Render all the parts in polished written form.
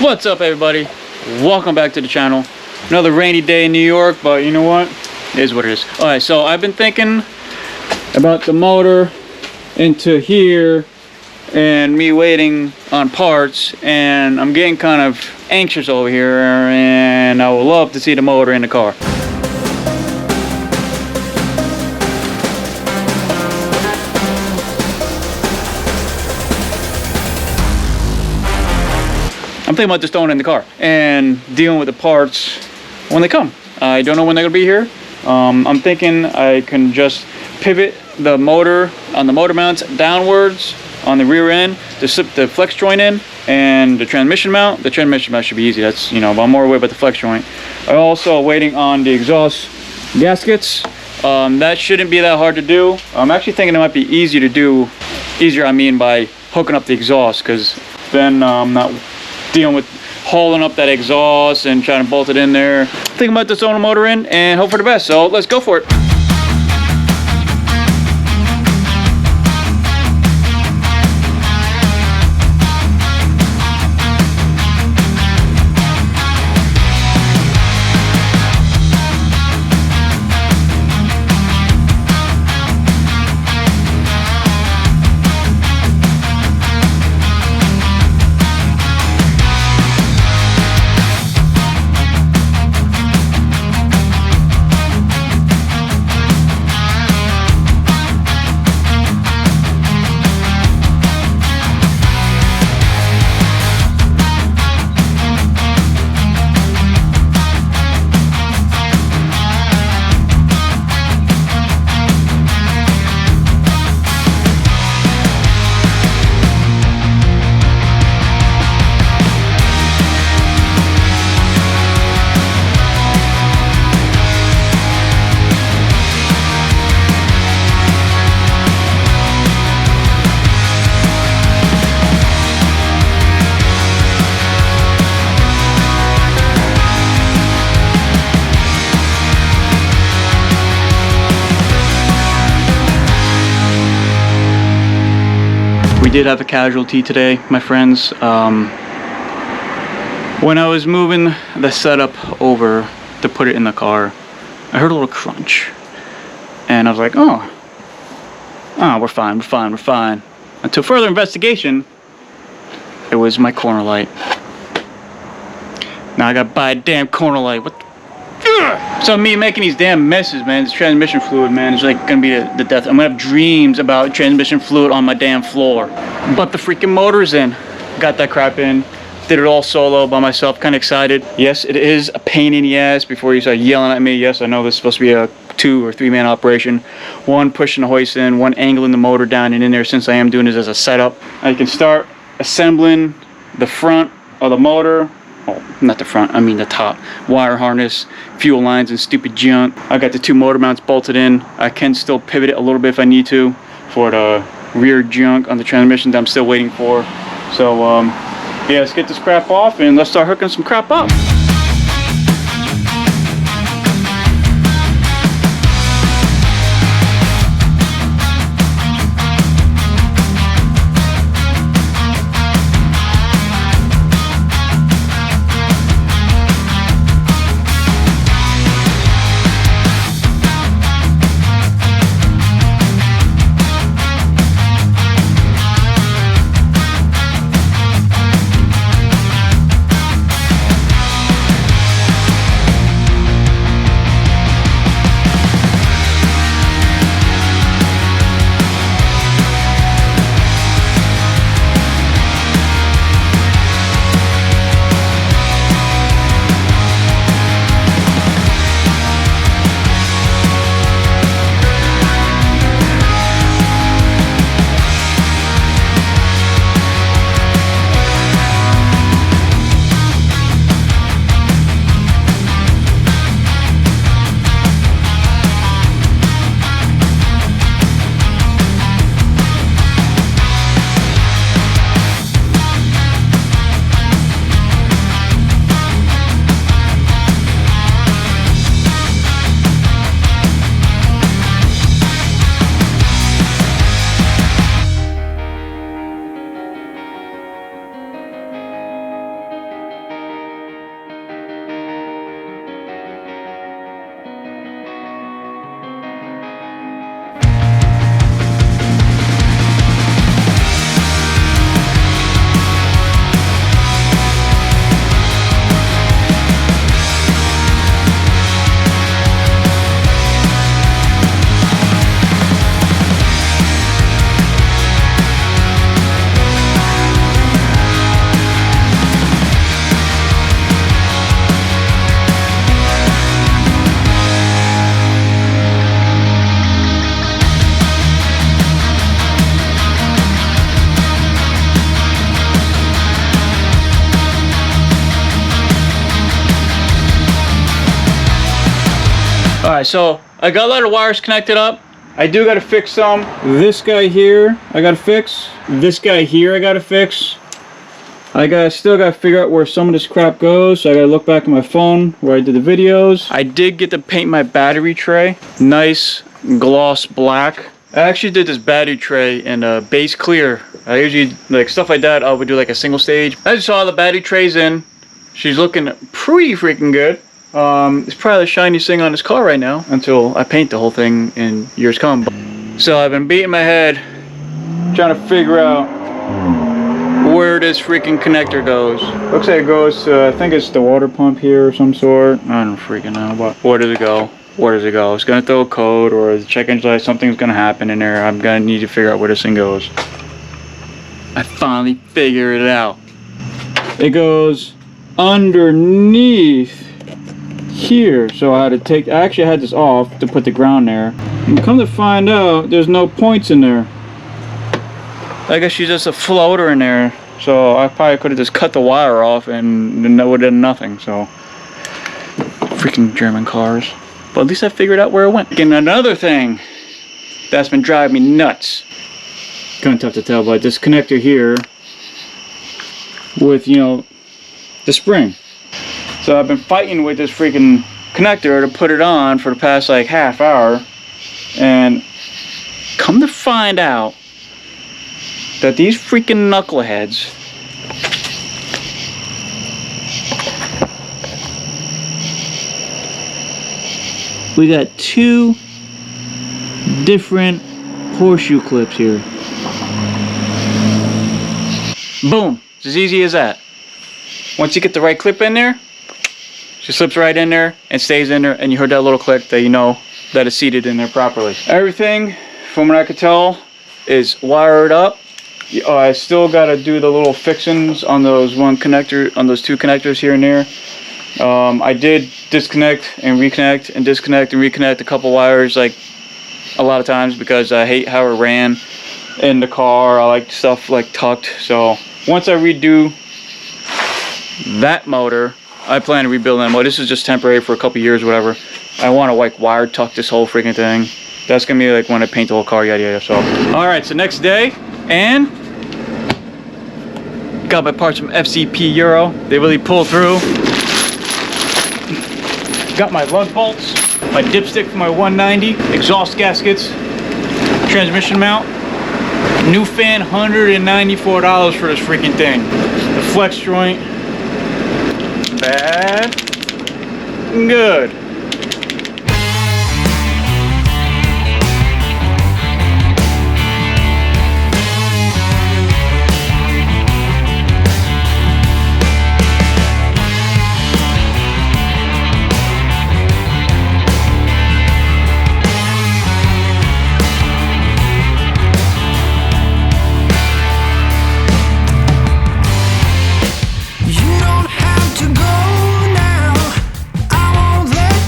What's up, everybody? Welcome back to the channel. Another rainy day in New York, but you know what? It is what it is. Alright, so I've been thinking about the motor into here and me waiting on parts, and I'm getting kind of anxious over here, and I would love to see the motor in the car. I'm thinking about just throwing it in the car and dealing with the parts when they come. I don't know when they're gonna be here. I'm thinking I can just pivot the motor on the motor mounts downwards on the rear end to slip the flex joint in, and the transmission mount. The transmission mount should be easy. That's, you know, I'm more worried about the flex joint. I'm also waiting on the exhaust gaskets. That shouldn't be that hard to do. I'm actually thinking it might be easier to do. Easier, I mean, by hooking up the exhaust, because then I'm not dealing with hauling up that exhaust and trying to bolt it in there. Thinking about just throwing the motor in and hope for the best. So let's go for it. We did have a casualty today, my friends. When I was moving the setup over to put it in the car, I heard a little crunch, and I was like, oh, we're fine. Until further investigation, it was my corner light. Now I gotta buy a damn corner light. What the? So me making these damn messes, man. This transmission fluid, man, is like gonna be the death. I'm gonna have dreams about transmission fluid on my damn floor. But the freaking motor's in. Got that crap in. Did it all solo by myself. Kind of excited. Yes, it is a pain in the ass. Before you start yelling at me, yes, I know this is supposed to be a 2 or 3 man operation. One pushing the hoist in, one angling the motor down and in there, since I am doing this as a setup. I can start assembling the front of the motor. Oh, not the front, I mean the top. Wire harness, fuel lines, and stupid junk. I got the 2 motor mounts bolted in. I can still pivot it a little bit if I need to for the rear junk on the transmission that I'm still waiting for. So, yeah, let's get this crap off and let's start hooking some crap up. Alright, so I got a lot of wires connected up. I do gotta fix some. This guy here, I gotta fix. This guy here, I gotta fix. Still gotta figure out where some of this crap goes. So I gotta look back at my phone where I did the videos. I did get to paint my battery tray. Nice gloss black. I actually did this battery tray in base clear. I usually, like stuff like that, I would do like a single stage. I just saw the battery trays in. She's looking pretty freaking good. It's probably the shiniest thing on this car right now until I paint the whole thing in years come. So I've been beating my head trying to figure out where this freaking connector goes. Looks like it goes to, I think it's the water pump here or some sort. I don't freaking know, but where does it go? Where does it go? It's gonna throw a code or the check engine light, something's gonna happen in there. I'm gonna need to figure out where this thing goes. I finally figured it out. It goes underneath here, so I actually had this off to put the ground there, and come to find out there's no points in there. I guess she's just a floater in there, so I probably could have just cut the wire off and it would have done nothing. So freaking German cars, but at least I figured out where it went. And another thing that's been driving me nuts, kind of tough to tell, but this connector here with, you know, the spring. So I've been fighting with this freaking connector to put it on for the past like half hour, and come to find out that these freaking knuckleheads we got two different horseshoe clips here. Boom, it's as easy as that. Once you get the right clip in there, she slips right in there and stays in there, and you heard that little click that you know that it's seated in there properly. Everything, from what I could tell, is wired up. I still got to do the little fixings on those two connectors here and there. I did disconnect and reconnect and disconnect and reconnect a couple wires like a lot of times because I hate how it ran in the car. I like stuff like tucked. So once I redo that motor, I plan to rebuild that motor. This is just temporary for a couple years, whatever. I want to like wire tuck this whole freaking thing. That's gonna be like when I paint the whole car, yada yada. So, all right. So next day, and got my parts from FCP Euro. They really pulled through. Got my lug bolts, my dipstick for my 190, exhaust gaskets, transmission mount. New fan, $194 for this freaking thing. The flex joint. Bad. Good. You don't have to go now. I won't let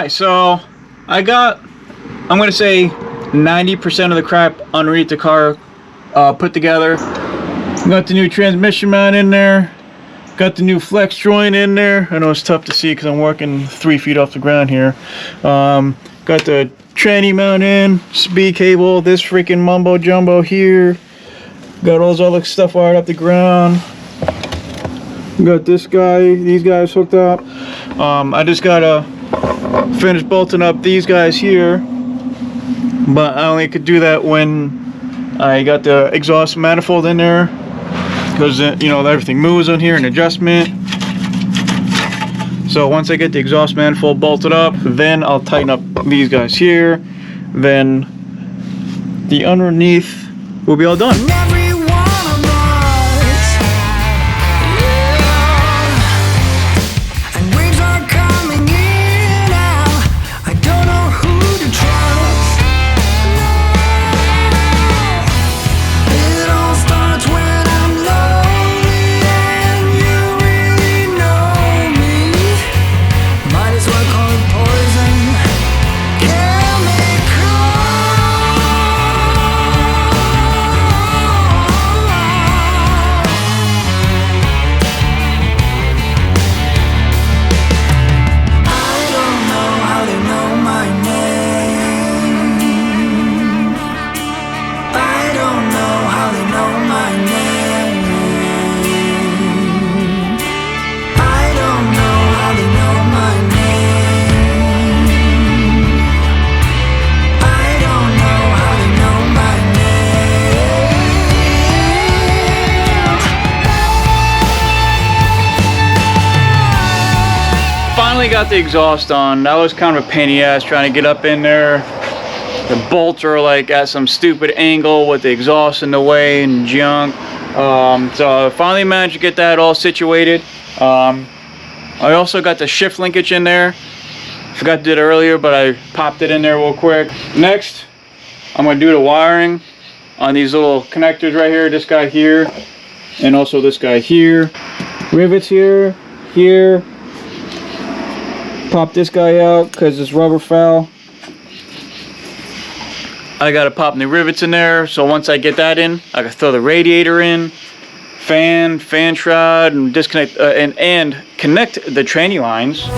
Alright, so I'm gonna say 90% of the crap underneath the car put together. Got the new transmission mount in there. Got the new flex joint in there. I know it's tough to see because I'm working 3 feet off the ground here. Got the tranny mount in, speed cable, this freaking mumbo jumbo here. Got all this other stuff wired up the ground. Got these guys hooked up. I just gotta finish bolting up these guys here, but I only could do that when I got the exhaust manifold in there, because you know everything moves on here, an adjustment. So once I get the exhaust manifold bolted up, then I'll tighten up these guys here, then the underneath will be all done. Finally got the exhaust on. That was kind of a pain in the ass trying to get up in there. The bolts are like at some stupid angle with the exhaust in the way and junk. So I finally managed to get that all situated. I also got the shift linkage in there. Forgot to do it earlier, but I popped it in there real quick. Next, I'm gonna do the wiring on these little connectors right here. This guy here, and also this guy here. Rivets here, here. Pop this guy out because it's rubber foul. I gotta pop the rivets in there, so once I get that in, I can throw the radiator in, fan shroud, and disconnect and connect the tranny lines.